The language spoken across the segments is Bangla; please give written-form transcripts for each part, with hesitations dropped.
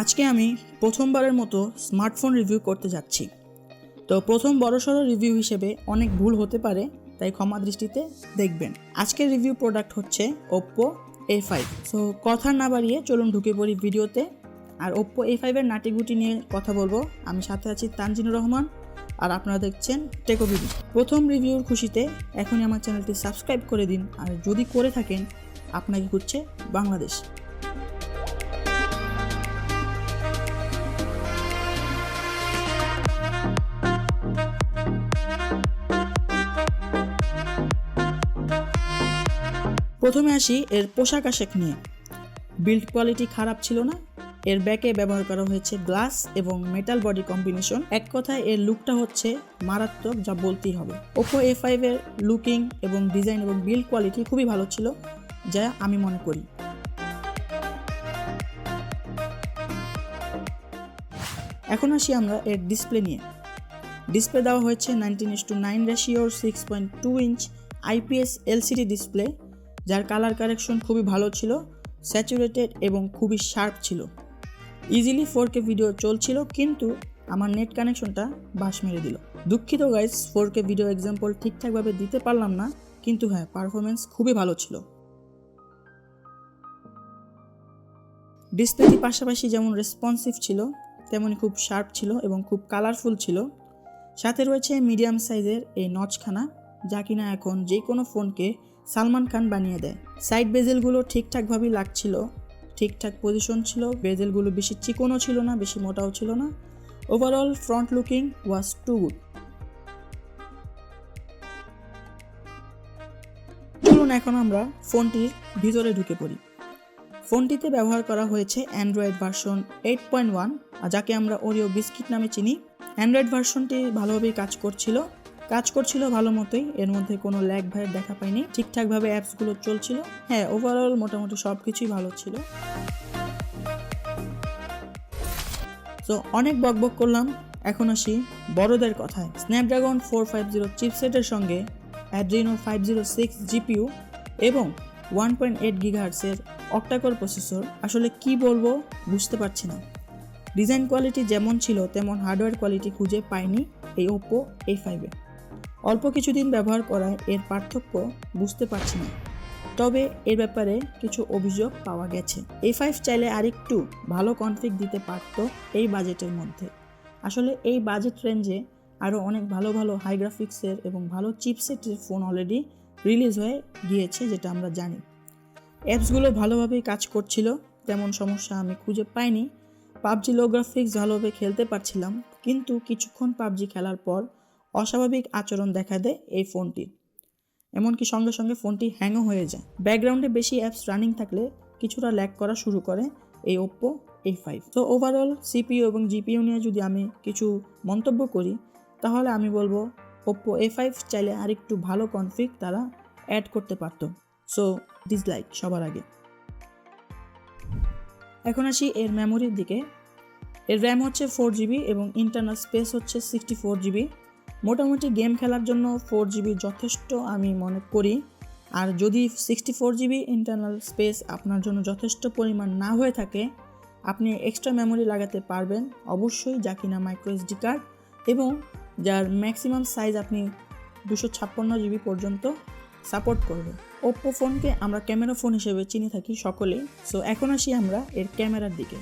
আজকে আমি প্রথমবারের মতো স্মার্টফোন রিভিউ করতে যাচ্ছি। তো প্রথম বড়সড় রিভিউ হিসেবে অনেক ভুল হতে পারে, তাই ক্ষমা দৃষ্টিতে দেখবেন। আজকের রিভিউ প্রোডাক্ট হচ্ছে Oppo A5। সো কথা না বাড়িয়ে চলুন ঢুকে পড়ি ভিডিওতে। আর Oppo A5-এর নাটিগুটি নিয়ে কথা বলবো। আমি সাথে আছি তানজিনুর রহমান, আর আপনারা দেখছেন টেকোভিডি। প্রথম রিভিউর খুশিতে এখনই আমার চ্যানেলটি সাবস্ক্রাইব করে দিন, আর যদি করে থাকেন আপনাকে খুঁজছে বাংলাদেশ। প্রথমে আসি এর পোশাক আশাক নিয়ে। বিল্ড কোয়ালিটি খারাপ ছিল না। এর ব্যাকে ব্যবহার করা হয়েছে গ্লাস এবং মেটাল বডি কম্বিনেশন। এক কথায় এর লুকটা হচ্ছে মারাত্মক, যা বলতেই হবে। Oppo A5-এর লুকিং এবং ডিজাইন এবং বিল্ড কোয়ালিটি খুবই ভালো ছিল, যা আমি মনে করি। এখন আসি আমরা এর ডিসপ্লে নিয়ে। ডিসপ্লে দেওয়া হয়েছে 19:9 রেশিওর 6.2 ইঞ্চ IPS LCD ডিসপ্লে, যার কালার কারেকশন খুবই ভালো ছিল, স্যাচুরেটেড এবং খুবই শার্প ছিল। ইজিলি 4K ভিডিও চলছিল, কিন্তু আমার নেট কানেকশনটা বাস মেরে দিল। দুঃখিত গাইস, 4K ভিডিও এক্সাম্পল ঠিকঠাকভাবে দিতে পারলাম না, কিন্তু হ্যাঁ, পারফরমেন্স খুবই ভালো ছিল। ডিসপ্লেটি পাশাপাশি যেমন রেসপন্সিভ ছিল, তেমনি খুব শার্প ছিল এবং খুব কালারফুল ছিল। সাথে রয়েছে মিডিয়াম সাইজের এই নচখানা, যা কিনা এখন যে কোনো ফোনকে সালমান খান বানিয়ে দেয়। সাইড বেজেলগুলো ঠিকঠাকভাবেই লাগছিল, ঠিকঠাক পজিশন ছিল। বেজেলগুলো বেশি চিকনও ছিল না, বেশি মোটাও ছিল না। ওভারঅল ফ্রন্ট লুকিং ওয়াজ টু গুড। চলুন এখন আমরা ফোনটির ভিতরে ঢুকে পড়ি। ফোনটিতে ব্যবহার করা হয়েছে অ্যান্ড্রয়েড ভার্সন 8.1, যাকে আমরা ওরিও বিস্কিট নামে চিনি। অ্যান্ড্রয়েড ভার্সনটি ভালোভাবেই কাজ করছিল ভালো মতোই। এর মধ্যে কোনো ল্যাগ ভাইয়ের দেখা পাইনি। ঠিকঠাকভাবে অ্যাপসগুলো চলছিল। হ্যাঁ, ওভারঅল মোটামুটি সব কিছুই ভালো ছিল। তো অনেক বকবক করলাম, এখন আসি বড়দের কথায়। স্ন্যাপড্রাগন 450 চিপসেটের সঙ্গে অ্যাড্রিনো 506 জিপিইউ এবং 1.8 GHz-এর অক্টাকোর প্রসেসর। আসলে কি বলবো বুঝতে পারছি না। ডিজাইন কোয়ালিটি যেমন ছিল তেমন হার্ডওয়্যার কোয়ালিটি খুঁজে পাইনি এই Oppo A5-এ। অল্প কিছুদিন ব্যবহার করায় এর পার্থক্য বুঝতে পারছি না, তবে এর ব্যাপারে কিছু অভিযোগ পাওয়া গেছে। A5 চাইলে আরেকটু ভালো কনফিগ দিতে পারত এই বাজেটের মধ্যে। আসলে এই বাজেট রেঞ্জে আরও অনেক ভালো ভালো হাই গ্রাফিক্সের এবং ভালো চিপসেটের ফোন অলরেডি রিলিজ হয়ে গিয়েছে, যেটা আমরা জানি। অ্যাপসগুলো ভালোভাবেই কাজ করছিল, তেমন সমস্যা আমি খুঁজে পাইনি। পাবজি লো গ্রাফিক্স ভালোভাবে খেলতে পারছিলাম, কিন্তু কিছুক্ষণ পাবজি খেলার পর অস্বাভাবিক আচরণ দেখা দেয় এই ফোনটির। এমনকি সঙ্গে সঙ্গে ফোনটি হ্যাংও হয়ে যায়। ব্যাকগ্রাউন্ডে বেশি অ্যাপস রানিং থাকলে কিছুটা ল্যাগ করা শুরু করে এই Oppo A5। তো ওভারঅল CPU এবং GPU নিয়ে যদি আমি কিছু মন্তব্য করি, তাহলে আমি বলবো Oppo A5 চাইলে আরেকটু ভালো কনফিগ তারা অ্যাড করতে পারত। সো ডিসলাইক সবার আগে। এখন আসি এর মেমোরির দিকে। এর র্যাম হচ্ছে 4GB এবং ইন্টারনাল স্পেস হচ্ছে 64GB। মোটামুটি গেম খেলার জন্য 4GB যথেষ্ট আমি মনে করি। আর যদি 64GB ইন্টারনাল স্পেস আপনার জন্য যথেষ্ট পরিমাণ না হয়ে থাকে, আপনি এক্সট্রা মেমোরি লাগাতে পারবেন অবশ্যই, যা কিনা মাইক্রো SD কার্ড এবং যার ম্যাক্সিমাম সাইজ আপনি 256GB পর্যন্ত সাপোর্ট করবে। Oppo ফোনকে আমরা ক্যামেরা ফোন হিসেবে চিনে থাকি সকলেই। সো এখন আসি আমরা এর ক্যামেরার দিকে।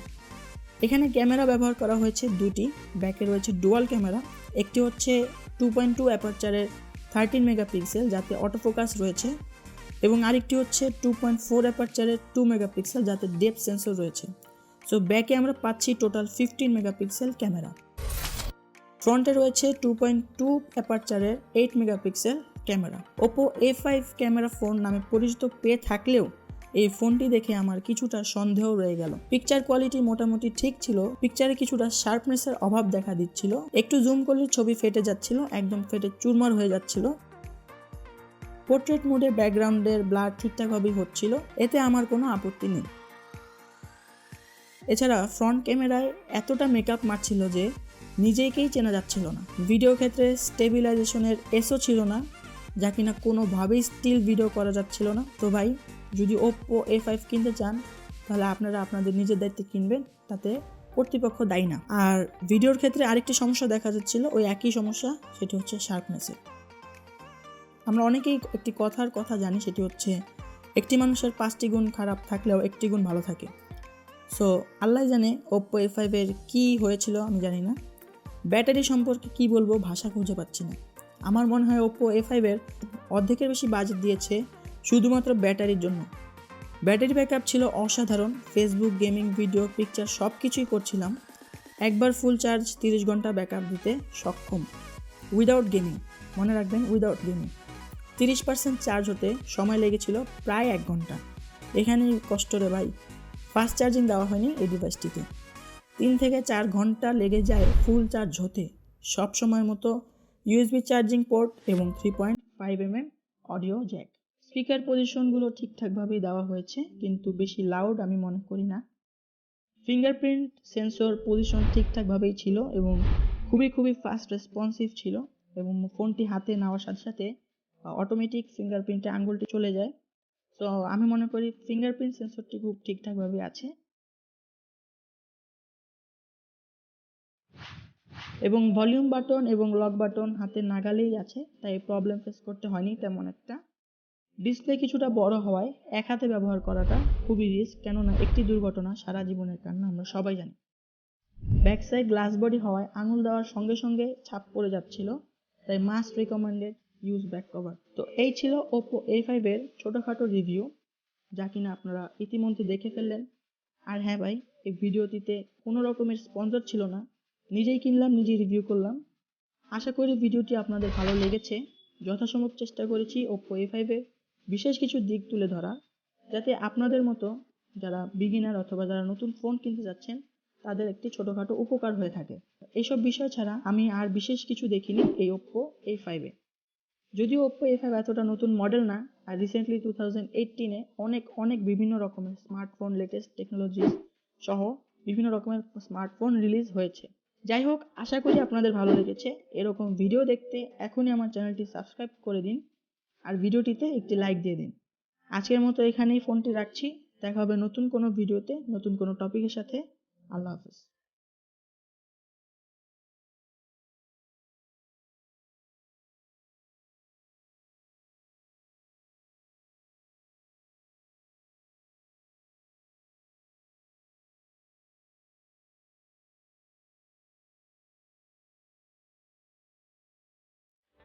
এখানে ক্যামেরা ব্যবহার করা হয়েছে দুটি। ব্যাকে রয়েছে ডুয়াল ক্যামেরা। একটি হচ্ছে 2.2 অ্যাপারচারের 13 মেগাপিক্সেল, যাতে অটোফোকাস রয়েছে, এবং আরেকটি হচ্ছে 2.4 অ্যাপারচারের 2 মেগাপিক্সেল, যাতে ডেপথ সেন্সর রয়েছে। সো ব্যাকে আমরা পাচ্ছি টোটাল 15 মেগাপিক্সেল ক্যামেরা। ফ্রন্টে রয়েছে 2.2 অ্যাপারচারের 8 megapixel camera. Oppo A5 camera phone নামে পরিচিত পেয়ে থাকলেও এই ফোনটি দেখে আমার কিছুটা সন্দেহ রয়ে গেল। পিকচার কোয়ালিটি মোটামুটি ঠিক ছিল, পিকচারে কিছুটা শার্পনেসের অভাব দেখা দিচ্ছিল। একটু জুম করলে ছবি ফেটে যাচ্ছিল, একদম ফেটে চুরমার হয়ে যাচ্ছিল। পোর্ট্রেট মোডে ব্যাকগ্রাউন্ডের ব্লার ঠিকঠাকভাবেই হচ্ছিল, এতে আমার কোনো আপত্তি নেই। এছাড়া ফ্রন্ট ক্যামেরায় এতটা মেকআপ মারছিল যে নিজেকেই চেনা যাচ্ছিল না। ভিডিও ক্ষেত্রে স্টেবিলাইজেশনের এসও ছিল না, যা কিনা কোনোভাবেই স্টিল ভিডিও করা যাচ্ছিল না। তো ভাই, যদি Oppo A5 কিনতে চান, তাহলে আপনারা আপনাদের নিজের দায়িত্বে কিনবেন, তাতে কর্তৃপক্ষ দায়ী না। আর ভিডিওর ক্ষেত্রে আরেকটি সমস্যা দেখা যাচ্ছিল, ওই একই সমস্যা, সেটি হচ্ছে শার্পনেসের। আমরা অনেকেই একটি কথা জানি, সেটি হচ্ছে একটি মানুষের 5টি গুণ খারাপ থাকলেও একটি গুণ ভালো থাকে। সো আল্লাহ জানে ওপ্পো A5 এর কী হয়েছিল, আমি জানি না। ব্যাটারি সম্পর্কে কি বলবো, ভাষা খুঁজে পাচ্ছি না। আমার মনে হয় ওপ্পো A5 এর অর্ধেকের বেশি বাজেট দিয়েছে শুধুমাত্র ব্যাটারির জন্য। ব্যাটারি ব্যাকআপ ছিল অসাধারণ, ফেসবুক, গেমিং, ভিডিও, পিকচার সব কিছুই করছিলাম। একবার ফুল চার্জ 30 ঘন্টা ব্যাকআপ দিতে সক্ষম, উইদাউট গেমিং। মনে রাখবেন, উইদাউট গেমিং। 30% চার্জ হতে সময় লেগেছিল প্রায় 1 ঘন্টা। এখানেই কষ্ট রে ভাই, ফাস্ট চার্জিং দেওয়া হয়নি এই ডিভাইসটিতে। 3 থেকে 4 ঘন্টা লেগে যায় ফুল চার্জ হতে। সব সময়ের মতো USB চার্জিং পোর্ট এবং 3.5mm অডিও জ্যাক। স্পিকার পজিশনগুলো ঠিকঠাকভাবেই দেওয়া হয়েছে, কিন্তু বেশি লাউড আমি মনে করি না। ফিঙ্গারপ্রিন্ট সেন্সর পজিশন ঠিকঠাকভাবেই ছিল এবং খুবই ফাস্ট রেসপন্সিভ ছিল, এবং ফোনটি হাতে নেওয়ার সাথে সাথে অটোমেটিক ফিঙ্গারপ্রিন্টে আঙ্গুলটি চলে যায়। তো আমি মনে করি ফিঙ্গারপ্রিন্ট সেন্সরটি খুব ঠিকঠাকভাবে আছে। এবং ভলিউম বাটন এবং লক বাটন হাতে নাগালেই আছে, তাই প্রবলেম ফেস করতে হয়নি তেমন একটা। ডিসপ্লে কিছুটা বড় হওয়ায় এক হাতে ব্যবহার করাটা খুবই রিস্ক, কেননা একটি দুর্ঘটনা সারা জীবনের কান্না, আমরা সবাই জানি। ব্যাক সাইড গ্লাস বডি হওয়ায় আঙুল দেওয়ার সঙ্গে সঙ্গে ছাপ পড়ে যাচ্ছিল, তাই must recommended use back cover. তো এই ছিল ওপ্পো A5 এর ছোটোখাটো রিভিউ, যা কিনা আপনারা ইতিমধ্যে দেখে ফেললেন। আর হ্যাঁ ভাই, এই ভিডিওটিতে কোনো রকমের স্পন্সর ছিল না, নিজেই কিনলাম, নিজেই রিভিউ করলাম। আশা করি ভিডিওটি আপনাদের ভালো লেগেছে। যথাসম্ভব চেষ্টা করেছি ওপ্পো A5 এর বিশেষ কিছু দিক তুলে ধরা, যাতে আপনাদের মতো যারা বিগিনার অথবা যারা নতুন ফোন কিনতে যাচ্ছেন তাদের একটি ছোটোখাটো উপকার হয়ে থাকে। এইসব বিষয় ছাড়া আমি আর বিশেষ কিছু দেখিনি এই ওপ্পো A5 এ। যদিও ওপ্পো A5 এতটা নতুন মডেল না, আর রিসেন্টলি 2018-এ অনেক বিভিন্ন রকমের স্মার্টফোন, লেটেস্ট টেকনোলজি সহ বিভিন্ন রকমের স্মার্টফোন রিলিজ হয়েছে। যাই হোক, আশা করি আপনাদের ভালো লেগেছে। এরকম ভিডিও দেখতে এখনই আমার চ্যানেলটি সাবস্ক্রাইব করে দিন আর ভিডিওটিতে একটি লাইক দিয়ে দিন। আজকের মতো এখানেই ফোনটি রাখছি। দেখা হবে নতুন কোনো ভিডিওতে, নতুন কোনো টপিকের সাথে। আল্লাহ হাফেজ।